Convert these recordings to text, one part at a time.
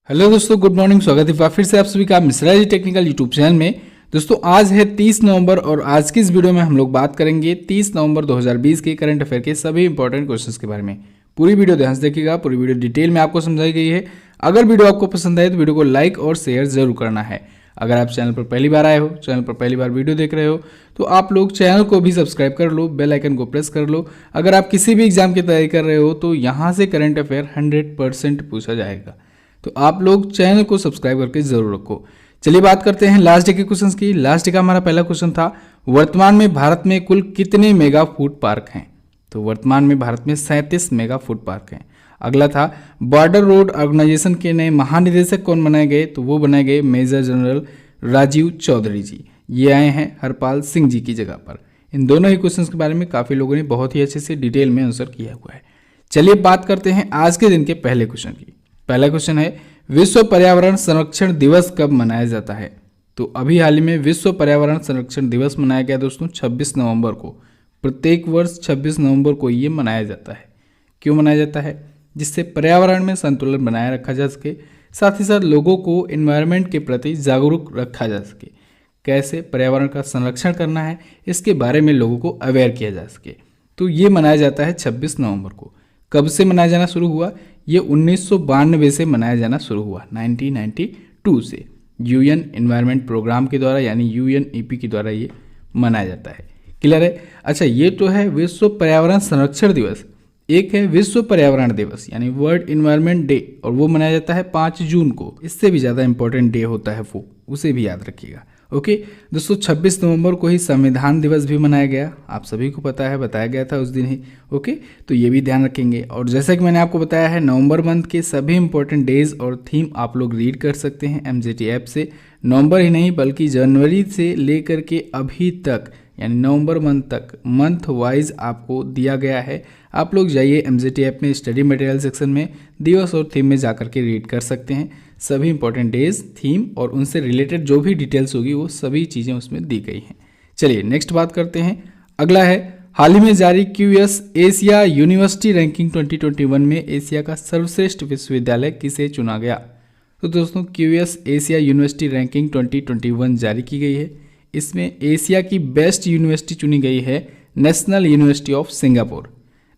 Hello दोस्तों, good morning. स्वागत है फिर से आप सभी का Mishra ji technical YouTube channel में। दोस्तों आज है 30 नवंबर और आज की इस वीडियो में हम लोग बात करेंगे 30 नवंबर 2020 के करंट अफेयर के सभी इंपॉर्टेंट क्वेश्चंस के बारे में। पूरी वीडियो ध्यान से देखिएगा, पूरी वीडियो डिटेल में आपको समझाई गई है। अगर वीडियो आपको पसंद आए तो वीडियो को लाइक और शेयर जरूर करना है। अगर आप चैनल पर पहली बार आए हो, चैनल पर पहली बार वीडियो देख रहे हो, तो आप लोग चैनल को भी सब्सक्राइब कर लो, बेल आइकन को प्रेस कर लो। अगर आप किसी भी एग्जाम की तैयारी कर रहे हो तो यहाँ से करंट अफेयर 100% पूछा जाएगा, तो आप लोग चैनल को सब्सक्राइब करके जरूर रखो। चलिए बात करते हैं लास्ट डे के क्वेश्चंस की। लास्ट डे का हमारा पहला क्वेश्चन था, वर्तमान में भारत में कुल कितने मेगा फूड पार्क हैं? तो वर्तमान में भारत में 37 मेगा फूड पार्क हैं। अगला था, बॉर्डर रोड ऑर्गेनाइजेशन के नए महानिदेशक कौन बनाए गए? तो वो बनाए गए मेजर जनरल राजीव चौधरी जी। ये आए हैं हरपाल सिंह जी की जगह पर। इन दोनों ही क्वेश्चंस के बारे में काफ़ी लोगों ने बहुत ही अच्छे से डिटेल में आंसर किया हुआ है। चलिए बात करते हैं आज के दिन के पहले क्वेश्चन की। पहला क्वेश्चन है, विश्व पर्यावरण संरक्षण दिवस कब मनाया जाता है? तो अभी हाल ही में विश्व पर्यावरण संरक्षण दिवस मनाया गया दोस्तों 26 नवंबर को। प्रत्येक वर्ष 26 नवंबर को ये मनाया जाता है। क्यों मनाया जाता है? जिससे पर्यावरण में संतुलन बनाए रखा जा सके, साथ ही साथ लोगों को एनवायरनमेंट के प्रति जागरूक रखा जा सके। कैसे पर्यावरण का संरक्षण करना है इसके बारे में लोगों को अवेयर किया जा सके। तो ये मनाया जाता है 26 नवंबर को। कब से मनाया जाना शुरू हुआ? ये 1992 से मनाया जाना शुरू हुआ, 1992 से यूएन एनवायरनमेंट प्रोग्राम के द्वारा, यानी यूएनईपी के द्वारा ये मनाया जाता है। क्लियर है? अच्छा, ये तो है विश्व पर्यावरण संरक्षण दिवस। एक है विश्व पर्यावरण दिवस यानी वर्ल्ड एनवायरनमेंट डे, और वो मनाया जाता है 5 जून को। इससे भी ज़्यादा इंपॉर्टेंट डे होता है वो, उसे भी याद रखिएगा। ओके दोस्तों, 26 नवंबर को ही संविधान दिवस भी मनाया गया, आप सभी को पता है, बताया गया था उस दिन ही। ओके, तो ये भी ध्यान रखेंगे। और जैसा कि मैंने आपको बताया है, नवंबर मंथ के सभी इंपॉर्टेंट डेज और थीम आप लोग रीड कर सकते हैं एमजीटी ऐप से। नवंबर ही नहीं बल्कि जनवरी से लेकर के अभी तक, यानी नवंबर मंथ तक मंथ वाइज आपको दिया गया है। आप लोग जाइए एमजीटी ऐप में स्टडी मटेरियल सेक्शन में दिवस और थीम में जाकर के रीड कर सकते हैं। सभी इंपॉर्टेंट डेज, थीम और उनसे रिलेटेड जो भी डिटेल्स होगी वो सभी चीज़ें उसमें दी गई हैं। चलिए नेक्स्ट बात करते हैं। अगला है, हाल ही में जारी क्यूएस एशिया यूनिवर्सिटी रैंकिंग 2021 में एशिया का सर्वश्रेष्ठ विश्वविद्यालय किसे चुना गया? तो दोस्तों क्यूएस एशिया यूनिवर्सिटी रैंकिंग 2021 जारी की गई है। इसमें एशिया की बेस्ट यूनिवर्सिटी चुनी गई है national university of Singapore.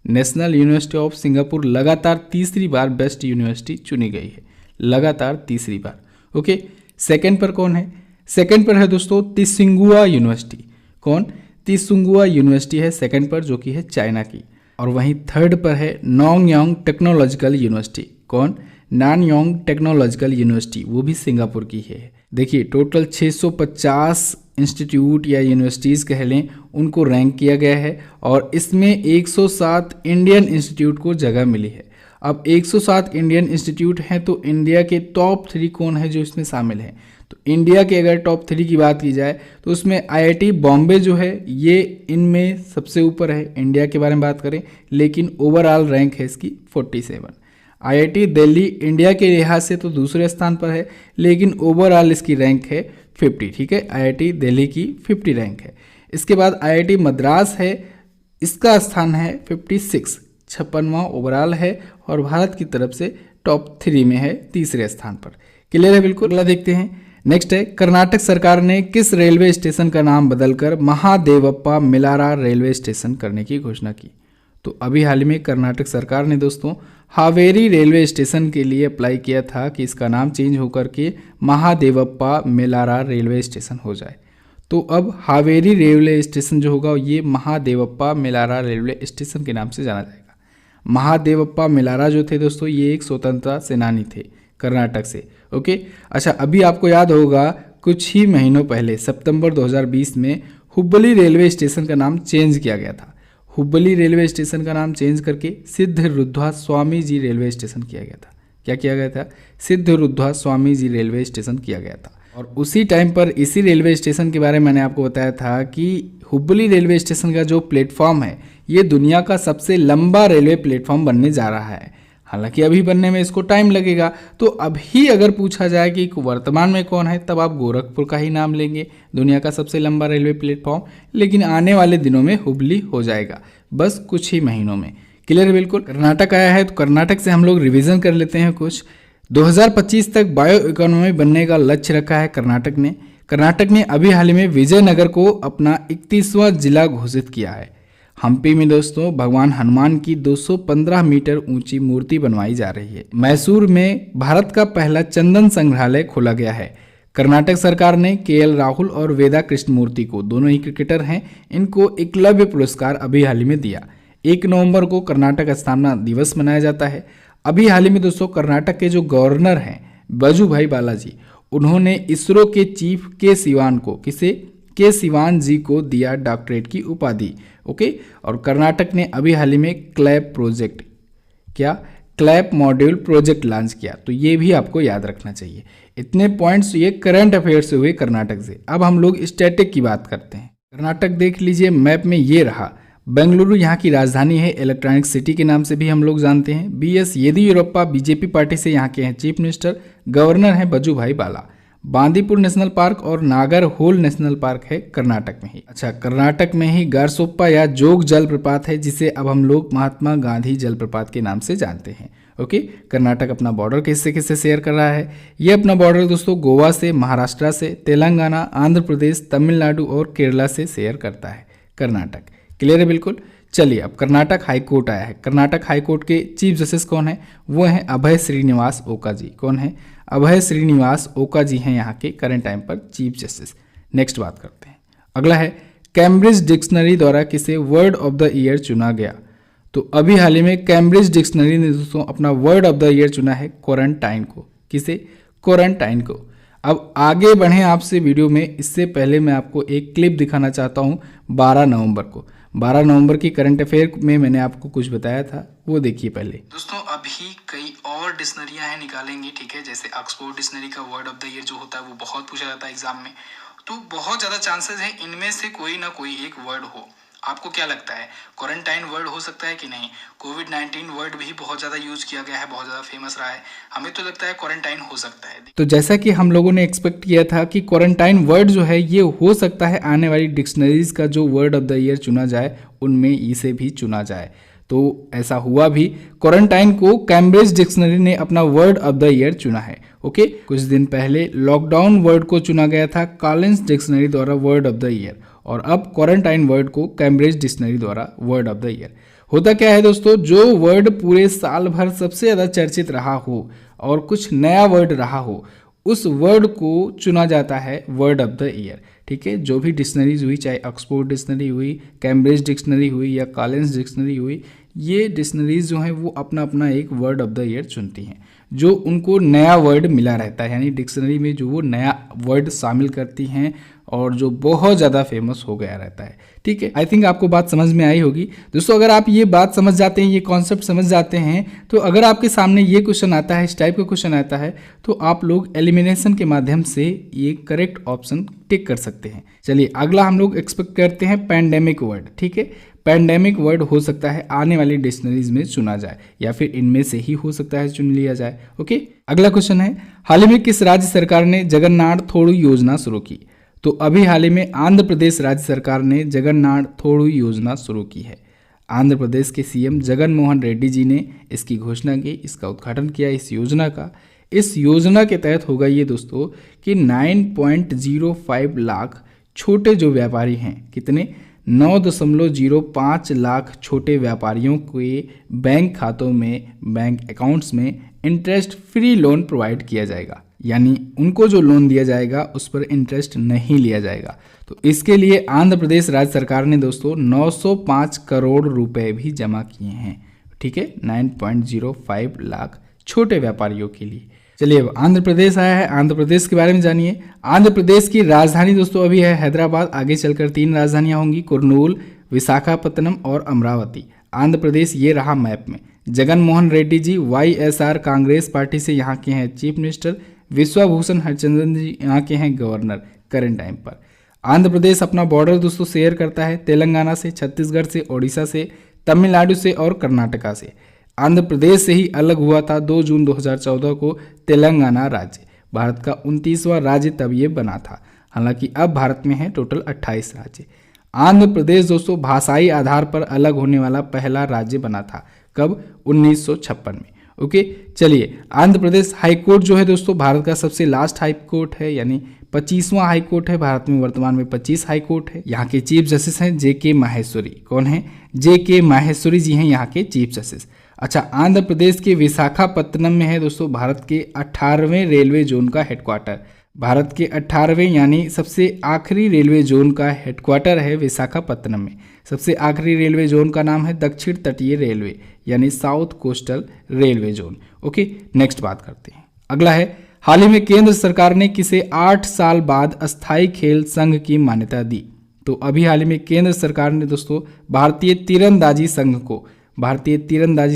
National university of Singapore लगातार तीसरी बार बेस्ट यूनिवर्सिटी चुनी गई है, लगातार तीसरी बार। ओके, सेकंड पर कौन है? सेकंड पर है दोस्तों त्सिंगुआ यूनिवर्सिटी। कौन? त्सिंगुआ यूनिवर्सिटी है सेकंड पर, जो कि है चाइना की। और वहीं थर्ड पर है नानयांग टेक्नोलॉजिकल यूनिवर्सिटी। कौन? नानयांग टेक्नोलॉजिकल यूनिवर्सिटी, वो भी सिंगापुर की है। देखिए टोटल 650 इंस्टीट्यूट या यूनिवर्सिटीज़ कह लें, उनको रैंक किया गया है और इसमें 107 इंडियन इंस्टीट्यूट को जगह मिली है। अब 107 इंडियन इंस्टीट्यूट हैं, तो इंडिया के टॉप 3 कौन है जो इसमें शामिल हैं? तो इंडिया के अगर टॉप 3 की बात की जाए तो उसमें आईआईटी बॉम्बे जो है ये इनमें सबसे ऊपर है, इंडिया के बारे में बात करें, लेकिन ओवरऑल रैंक है इसकी 47। आईआईटी दिल्ली इंडिया के लिहाज से तो दूसरे स्थान पर है, लेकिन ओवरऑल इसकी रैंक है 50। ठीक है, आईआईटी दिल्ली की 50 रैंक है। इसके बाद आईआईटी मद्रास है, इसका स्थान है 56, 56वां ओवरऑल है और भारत की तरफ से टॉप 3 में है, तीसरे स्थान पर। क्लियर है? बिल्कुल। अगला देखते हैं। नेक्स्ट है, कर्नाटक सरकार ने किस रेलवे स्टेशन का नाम बदलकर महादेवप्पा मिलारा रेलवे स्टेशन करने की घोषणा की? तो अभी हाल ही में कर्नाटक सरकार ने दोस्तों हावेरी रेलवे स्टेशन के लिए अप्लाई किया था कि इसका नाम चेंज होकर के महादेवप्पा मिलारा रेलवे स्टेशन हो जाए। तो अब हावेरी रेलवे स्टेशन जो होगा ये महादेवप्पा मिलारा रेलवे स्टेशन के नाम से जाना जाएगा। महादेवप्पा मिलारा जो थे दोस्तों ये एक स्वतंत्रता सेनानी थे कर्नाटक से। ओके, अच्छा, अभी आपको याद होगा कुछ ही महीनों पहले सितंबर 2020 में हुबली रेलवे स्टेशन का नाम चेंज किया गया था। हुबली रेलवे स्टेशन का नाम चेंज करके सिद्धरुद्धा स्वामी जी रेलवे स्टेशन किया गया था। क्या किया गया था? सिद्धरुद्धा स्वामी जी रेलवे स्टेशन किया गया था। और उसी टाइम पर इसी रेलवे स्टेशन के बारे में मैंने आपको बताया था कि हुबली रेलवे स्टेशन का जो प्लेटफॉर्म है ये दुनिया का सबसे लंबा रेलवे प्लेटफॉर्म बनने जा रहा है। हालांकि अभी बनने में इसको टाइम लगेगा। तो अभी अगर पूछा जाए कि वर्तमान में कौन है, तब आप गोरखपुर का ही नाम लेंगे, दुनिया का सबसे लंबा रेलवे प्लेटफॉर्म। लेकिन आने वाले दिनों में हुबली हो जाएगा, बस कुछ ही महीनों में। क्लियर है? बिल्कुल। कर्नाटक आया है तो कर्नाटक से हम लोग रिवीजन कर लेते हैं कुछ। 2025 तक बायो इकोनॉमी बनने का लक्ष्य रखा है कर्नाटक ने अभी हाल ही में विजयनगर को अपना 31वां जिला घोषित किया है। हम्पी में दोस्तों भगवान हनुमान की 215 मीटर ऊंची मूर्ति बनवाई जा रही है। मैसूर में भारत का पहला चंदन संग्रहालय खोला गया है। कर्नाटक सरकार ने केएल राहुल और वेदा कृष्णमूर्ति को, दोनों ही क्रिकेटर हैं, इनको एकलव्य पुरस्कार अभी हाल ही में दिया। 1 नवंबर को कर्नाटक स्थापना दिवस मनाया जाता है। अभी हाल ही में दोस्तों कर्नाटक के जो गवर्नर हैं वजुभाई बालाजी, उन्होंने इसरो के चीफ के सिवान को, किसे, के सिवान जी को दिया डॉक्टरेट की उपाधि। ओके, और कर्नाटक ने अभी हाल ही में क्लैप प्रोजेक्ट, क्या, क्लैप मॉड्यूल प्रोजेक्ट लॉन्च किया। तो ये भी आपको याद रखना चाहिए। इतने पॉइंट्स ये करंट अफेयर्स से हुए कर्नाटक से। अब हम लोग स्टैटिक की बात करते हैं। कर्नाटक देख लीजिए मैप में, ये रहा बेंगलुरु, यहाँ की राजधानी है, इलेक्ट्रॉनिक सिटी के नाम से भी हम लोग जानते हैं। बीएस येदियुरप्पा बीजेपी पार्टी से यहाँ के हैं चीफ मिनिस्टर, गवर्नर हैं वजुभाई बाला। बांदीपुर नेशनल पार्क और नागरहोल नेशनल पार्क है कर्नाटक में ही। अच्छा, कर्नाटक में ही गारसोप्पा या जोग जलप्रपात है, जिसे अब हम लोग महात्मा गांधी जलप्रपात के नाम से जानते हैं। ओके, कर्नाटक अपना बॉर्डर किससे शेयर कर रहा है? ये अपना बॉर्डर दोस्तों गोवा से, महाराष्ट्र से, तेलंगाना, आंध्र प्रदेश, तमिलनाडु और केरला से शेयर करता है कर्नाटक। क्लियर है बिल्कुल। चलिए, अब कर्नाटक हाईकोर्ट आया है। कर्नाटक हाईकोर्ट के चीफ जस्टिस कौन है? वो हैं अभय श्रीनिवास ओका जी। कौन है? अभय श्रीनिवास ओका जी हैं यहाँ के करंट टाइम पर चीफ जस्टिस। नेक्स्ट बात करते हैं। अगला है कैम्ब्रिज डिक्शनरी द्वारा किसे वर्ड ऑफ द ईयर चुना गया? तो अभी हाल ही में कैम्ब्रिज डिक्शनरी ने दोस्तों अपना वर्ड ऑफ द ईयर चुना है क्वारंटाइन को। किसे? क्वारंटाइन को। अब आगे बढ़ें आपसे वीडियो में, इससे पहले मैं आपको एक क्लिप दिखाना चाहता हूँ 12 नवंबर को। 12 नवंबर की करंट अफेयर में मैंने आपको कुछ बताया था, वो देखिए पहले। दोस्तों अभी कई और डिक्शनरियां हैं निकालेंगी, ठीक है, जैसे ऑक्सफोर्ड डिक्शनरी का वर्ड ऑफ द ईयर जो होता है वो बहुत पूछा जाता है एग्जाम में, तो बहुत ज़्यादा चांसेस है इनमें से कोई ना कोई एक वर्ड हो। आपको क्या लगता है, क्वारंटाइन वर्ड हो सकता है कि नहीं? कोविड-19 वर्ड भी बहुत ज़्यादा यूज किया गया है, बहुत ज़्यादा फेमस रहा है, हमें तो लगता है क्वारंटाइन हो सकता है। तो जैसा कि हम लोगों ने एक्सपेक्ट किया था कि क्वारंटाइन वर्ड जो है ये हो सकता है आने वाली डिक्शनरीज का जो वर्ड ऑफ द ईयर चुना जाए उनमें इसे भी चुना जाए, तो ऐसा हुआ भी। क्वारंटाइन को कैम्ब्रिज डिक्शनरी ने अपना वर्ड ऑफ द ईयर चुना है। ओके, कुछ दिन पहले लॉकडाउन वर्ड को चुना गया था कॉलिंस डिक्शनरी द्वारा वर्ड ऑफ द ईयर, और अब क्वारंटाइन वर्ड को कैम्ब्रिज डिक्शनरी द्वारा वर्ड ऑफ द ईयर। होता क्या है दोस्तों, जो वर्ड पूरे साल भर सबसे ज़्यादा चर्चित रहा हो और कुछ नया वर्ड रहा हो, उस वर्ड को चुना जाता है वर्ड ऑफ द ईयर। ठीक है, जो भी डिक्शनरीज हुई, चाहे ऑक्सफोर्ड डिक्शनरी हुई, कैम्ब्रिज डिक्शनरी हुई या कॉलिंस डिक्शनरी हुई, ये डिक्शनरीज जो हैं वो अपना अपना एक वर्ड ऑफ द ईयर चुनती हैं, जो उनको नया वर्ड मिला रहता है, यानी डिक्शनरी में जो वो नया वर्ड शामिल करती हैं और जो बहुत ज़्यादा फेमस हो गया रहता है। ठीक है, आई थिंक आपको बात समझ में आई होगी दोस्तों। अगर आप ये बात समझ जाते हैं, ये कॉन्सेप्ट समझ जाते हैं, तो अगर आपके सामने ये क्वेश्चन आता है, इस टाइप का क्वेश्चन आता है, तो आप लोग एलिमिनेशन के माध्यम से ये करेक्ट ऑप्शन टिक कर सकते हैं। चलिए अगला हम लोग एक्सपेक्ट करते हैं पैंडेमिक वर्ड। ठीक है, पैंडेमिक वर्ड हो सकता है आने वाली डिक्शनरीज में चुना जाए, या फिर इनमें से ही हो सकता है चुन लिया जाए। ओके, अगला क्वेश्चन है, हाल ही में किस राज्य सरकार ने जगन्नाथ थोड़ू योजना शुरू की? तो अभी हाल ही में आंध्र प्रदेश राज्य सरकार ने जगन्नाथ थोड़ू योजना शुरू की है। आंध्र प्रदेश के सीएम जगन मोहन रेड्डी जी ने इसकी घोषणा की, इसका उद्घाटन किया इस योजना का। इस योजना के तहत होगा ये दोस्तों कि 9.05 लाख छोटे जो व्यापारी हैं, कितने, 9.05 लाख छोटे व्यापारियों के बैंक खातों में, बैंक अकाउंट्स में इंटरेस्ट फ्री लोन प्रोवाइड किया जाएगा, यानी उनको जो लोन दिया जाएगा उस पर इंटरेस्ट नहीं लिया जाएगा। तो इसके लिए आंध्र प्रदेश राज्य सरकार ने दोस्तों 905 करोड़ रुपए भी जमा किए हैं। ठीक है, 9.05 लाख छोटे व्यापारियों के लिए। चलिए अब आंध्र प्रदेश आया है, आंध्र प्रदेश के बारे में जानिए। आंध्र प्रदेश की राजधानी दोस्तों अभी है हैदराबाद, आगे चलकर 3 राजधानियां होंगी, कुर्नूल, विशाखापत्तनम और अमरावती। आंध्र प्रदेश ये रहा मैप में। जगन मोहन रेड्डी जी YSR कांग्रेस पार्टी से यहाँ के हैं चीफ मिनिस्टर, विश्वभूषण हरिचंदन जी यहाँ के हैं गवर्नर करंट टाइम पर। आंध्र प्रदेश अपना बॉर्डर दोस्तों शेयर करता है तेलंगाना से, छत्तीसगढ़ से, ओडिशा से, तमिलनाडु से और कर्नाटका से। आंध्र प्रदेश से ही अलग हुआ था 2 जून 2014 को तेलंगाना राज्य। भारत का 29वां राज्य तब ये बना था, हालांकि अब भारत में है टोटल 28 राज्य। आंध्र प्रदेश दोस्तों भाषाई आधार पर अलग होने वाला पहला राज्य बना था, कब? 1956 में। ओके, चलिए आंध्र प्रदेश हाई कोर्ट जो है दोस्तों भारत का सबसे लास्ट हाई कोर्ट है, यानी 25वां हाई कोर्ट है भारत में। वर्तमान में 25 हाई कोर्ट है। यहाँ के चीफ जस्टिस हैं JK माहेश्वरी। कौन है? JK माहेश्वरी जी हैं यहाँ के चीफ जस्टिस। अच्छा, आंध्र प्रदेश के विशाखापत्तनम में है दोस्तों भारत के 18वें रेलवे जोन का हेडक्वार्टर। भारत के 18वें यानी सबसे आखिरी रेलवे जोन का हेडक्वार्टर है विशाखापत्तनम में। सबसे आखिरी रेलवे जोन का नाम है दक्षिण तटीय रेलवे यानी south coastal railway zone. Okay, next बात करते हैं। अगला है, हाल ही में केंद्र सरकार ने किसे 8 साल बाद अस्थायी खेल संघ की मान्यता दी? तो अभी हाल ही में केंद्र सरकार ने दोस्तों भारतीय तीरंदाजी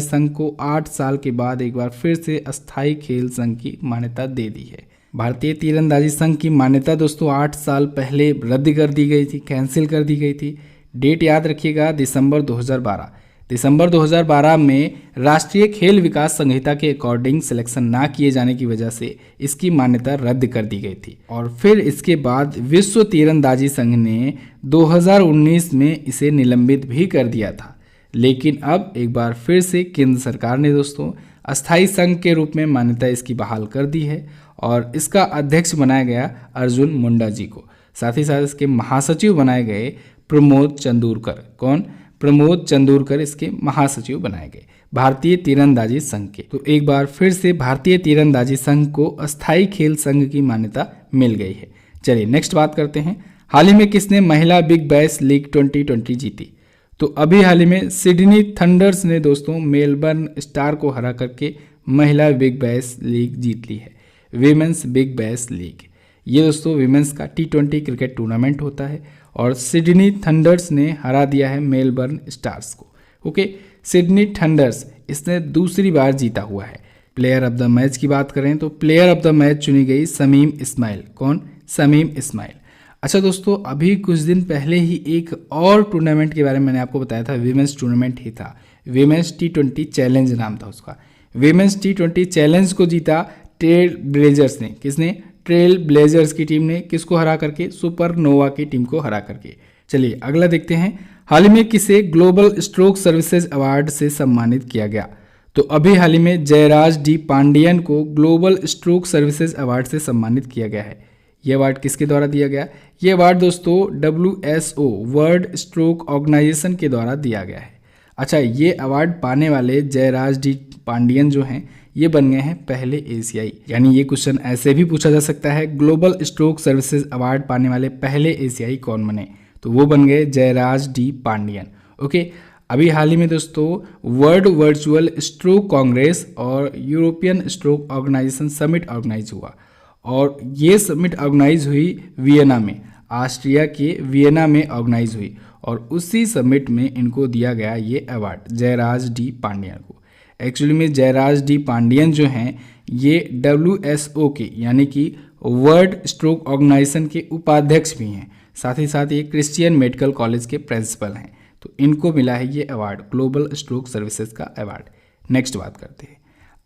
संघ को 8 साल के बाद एक बार फिर से अस्थायी खेल संघ की मान्यता दे दी है। भारतीय तीरंदाजी संघ की मान्यता दोस्तों 8 साल पहले रद्द कर दी गई थी, कैंसिल कर दी गई थी। डेट याद रखिएगा, दिसंबर 2012। दिसंबर 2012 में राष्ट्रीय खेल विकास संहिता के अकॉर्डिंग सिलेक्शन ना किए जाने की वजह से इसकी मान्यता रद्द कर दी गई थी। और फिर इसके बाद विश्व तीरंदाजी संघ ने 2019 में इसे निलंबित भी कर दिया था। लेकिन अब एक बार फिर से केंद्र सरकार ने दोस्तों अस्थायी संघ के रूप में मान्यता इसकी बहाल कर दी है और इसका अध्यक्ष बनाया गया अर्जुन मुंडा जी को। साथ ही साथ इसके महासचिव बनाए गए प्रमोद चंदूरकर। कौन? प्रमोद चंदूरकर इसके महासचिव बनाए गए भारतीय तीरंदाजी संघ के। तो एक बार फिर से भारतीय तीरंदाजी संघ को अस्थायी खेल संघ की मान्यता मिल गई है। चलिए नेक्स्ट बात करते हैं। हाल ही में किसने महिला बिग बैश लीग 2020 जीती? तो अभी हाल ही में सिडनी थंडर्स ने दोस्तों मेलबर्न स्टार को हरा करके महिला बिग बैश लीग जीत ली है, विमेंस बिग बैश लीग। ये दोस्तों विमेंस का T20 क्रिकेट टूर्नामेंट होता है और सिडनी थंडर्स ने हरा दिया है मेलबर्न स्टार्स को। ओके, सिडनी थंडर्स इसने दूसरी बार जीता हुआ है। प्लेयर ऑफ द मैच की बात करें तो प्लेयर ऑफ द मैच चुनी गई शमीम इस्माइल। कौन? शमीम इस्माइल। अच्छा दोस्तों, अभी कुछ दिन पहले ही एक और टूर्नामेंट के बारे में मैंने आपको बताया था, विमेंस टूर्नामेंट ही था, विमेंस T20 चैलेंज नाम था उसका। विमेंस T20 चैलेंज को जीता ट्रेल ब्लेजर्स ने। किसने? ट्रेल ब्लेजर्स की टीम ने। किसको हरा करके? सुपरनोवा की टीम को हरा करके। चलिए अगला देखते हैं। हाल ही में किसे ग्लोबल स्ट्रोक सर्विसेज अवार्ड से सम्मानित किया गया? तो अभी हाल ही में जयराज डी पांडियन को ग्लोबल स्ट्रोक सर्विसेज अवार्ड से सम्मानित किया गया है। यह अवार्ड किसके द्वारा दिया गया? यह अवार्ड दोस्तों WSO वर्ल्ड स्ट्रोक ऑर्गेनाइजेशन के द्वारा दिया गया है। अच्छा, ये अवार्ड पाने वाले जयराज डी पांडियन जो हैं ये बन गए हैं पहले एशियाई। यानी ये क्वेश्चन ऐसे भी पूछा जा सकता है, ग्लोबल स्ट्रोक सर्विसेज अवार्ड पाने वाले पहले एशियाई कौन बने? तो वो बन गए जयराज डी पांडियन। ओके, अभी हाल ही में दोस्तों वर्ल्ड वर्चुअल स्ट्रोक कांग्रेस और European stroke organisation summit organise हुआ और ये समिट ऑर्गेनाइज हुई वियना में, ऑस्ट्रिया के वियना में ऑर्गेनाइज हुई और उसी समिट में इनको दिया गया ये अवार्ड जयराज डी पांडियन को। एक्चुअली में जयराज डी पांडियन जो हैं ये WSO के यानी कि वर्ल्ड स्ट्रोक ऑर्गेनाइजेशन के उपाध्यक्ष भी हैं। साथ ही साथ ये क्रिश्चियन मेडिकल कॉलेज के प्रिंसिपल हैं। तो इनको मिला है ये अवार्ड, ग्लोबल स्ट्रोक सर्विसेज का अवार्ड। नेक्स्ट बात करते हैं,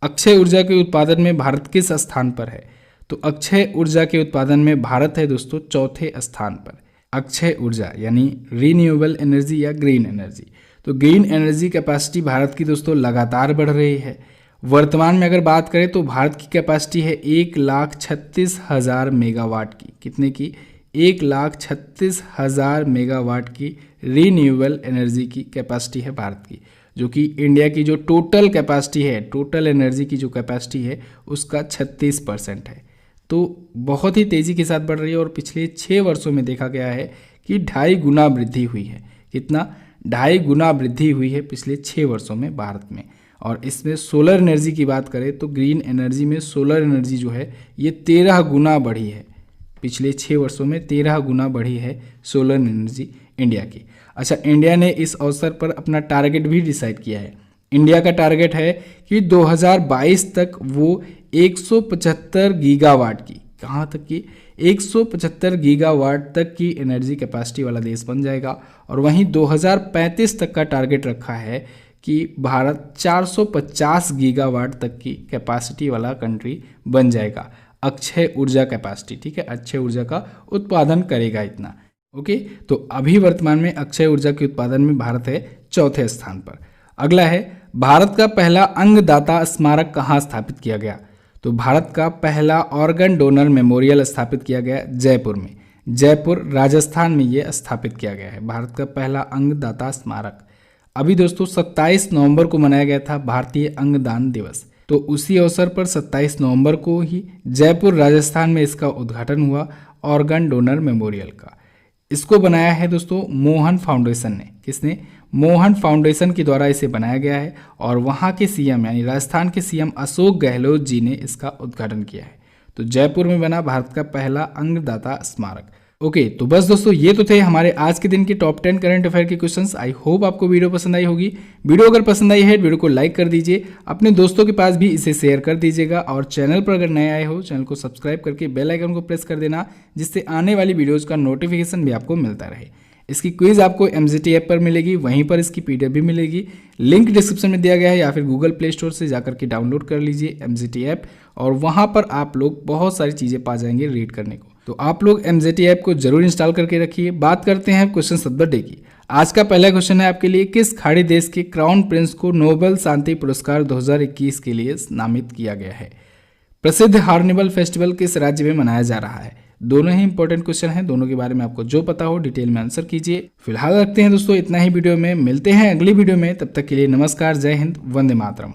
अक्षय ऊर्जा के उत्पादन में भारत किस स्थान पर है? तो अक्षय ऊर्जा के उत्पादन में भारत है दोस्तों चौथे स्थान पर। अक्षय ऊर्जा यानी रीन्यूएबल एनर्जी या ग्रीन एनर्जी। तो ग्रीन एनर्जी कैपेसिटी भारत की दोस्तों लगातार बढ़ रही है। वर्तमान में अगर बात करें तो भारत की कैपेसिटी है 1,36,000 मेगावाट की। कितने की? 1,36,000 मेगावाट की रीन्यूएबल एनर्जी की कैपेसिटी है भारत की, जो कि इंडिया की जो टोटल कैपेसिटी है, टोटल एनर्जी की जो कैपेसिटी है उसका 36% है। तो बहुत ही तेज़ी के साथ बढ़ रही है और पिछले 6 वर्षों में देखा गया है कि 2.5 गुना वृद्धि हुई है। कितना? 2.5 गुना वृद्धि हुई है पिछले 6 वर्षों में भारत में। और इसमें सोलर एनर्जी की बात करें तो ग्रीन एनर्जी में सोलर एनर्जी जो है ये 13 गुना बढ़ी है। पिछले 6 वर्षों में 13 गुना बढ़ी है सोलर एनर्जी इंडिया की। अच्छा, इंडिया ने इस अवसर पर अपना टारगेट भी डिसाइड किया है। इंडिया का टारगेट है कि 2022 तक वो 175 गीगावाट की, कहाँ तक की? 175 गीगावाट तक की एनर्जी कैपेसिटी वाला देश बन जाएगा। और वहीं 2035 तक का टारगेट रखा है कि भारत 450 गीगावाट तक की कैपेसिटी वाला कंट्री बन जाएगा। अक्षय ऊर्जा कैपेसिटी, ठीक है, अक्षय ऊर्जा का उत्पादन करेगा इतना। ओके, तो अभी वर्तमान में अक्षय ऊर्जा के उत्पादन में भारत है चौथे स्थान पर। अगला है भारत का पहला अंगदाता स्मारक कहाँ स्थापित किया गया। तो भारत का पहला ऑर्गन डोनर मेमोरियल स्थापित किया गया जयपुर में। जयपुर राजस्थान में ये स्थापित किया गया है भारत का पहला अंगदाता स्मारक। अभी दोस्तों 27 नवंबर को मनाया गया था भारतीय अंगदान दिवस, तो उसी अवसर पर 27 नवंबर को ही जयपुर राजस्थान में इसका उद्घाटन हुआ ऑर्गन डोनर मेमोरियल का। इसको बनाया है दोस्तों मोहन फाउंडेशन ने। किसने? मोहन फाउंडेशन के द्वारा इसे बनाया गया है और वहाँ के सीएम यानी राजस्थान के सीएम अशोक गहलोत जी ने इसका उद्घाटन किया है। तो जयपुर में बना भारत का पहला अंगदाता स्मारक। ओके, तो बस दोस्तों ये तो थे हमारे आज के दिन के टॉप 10 करंट अफेयर के क्वेश्चंस। आई होप आपको वीडियो पसंद आई होगी। वीडियो अगर पसंद आई है वीडियो को लाइक कर दीजिए, अपने दोस्तों के पास भी इसे शेयर कर दीजिएगा और चैनल पर अगर नए आए हो चैनल को सब्सक्राइब करके बेल आइकन को प्रेस कर देना, जिससे आने वाली वीडियोज का नोटिफिकेशन भी आपको मिलता रहे। इसकी क्विज आपको MGT ऐप पर मिलेगी, वहीं पर इसकी PDF भी मिलेगी। लिंक डिस्क्रिप्शन में दिया गया है या फिर गूगल प्ले स्टोर से जाकर के डाउनलोड कर लीजिए MGT ऐप और वहाँ पर आप लोग बहुत सारी चीज़ें पा जाएंगे रीड करने को। तो आप लोग MGT ऐप को जरूर इंस्टॉल करके रखिए। बात करते हैं क्वेश्चन ऑफ द डे की। आज का पहला क्वेश्चन है आपके लिए, किस खाड़ी देश के क्राउन प्रिंस को नोबेल शांति पुरस्कार 2021 के लिए नामित किया गया है? प्रसिद्ध हार्निवल फेस्टिवल किस राज्य में मनाया जा रहा है? दोनों ही इंपॉर्टेंट क्वेश्चन हैं, दोनों के बारे में आपको जो पता हो डिटेल में आंसर कीजिए। फिलहाल रखते हैं दोस्तों इतना ही वीडियो में, मिलते हैं अगली वीडियो में। तब तक के लिए नमस्कार, जय हिंद, वंदे मातरम।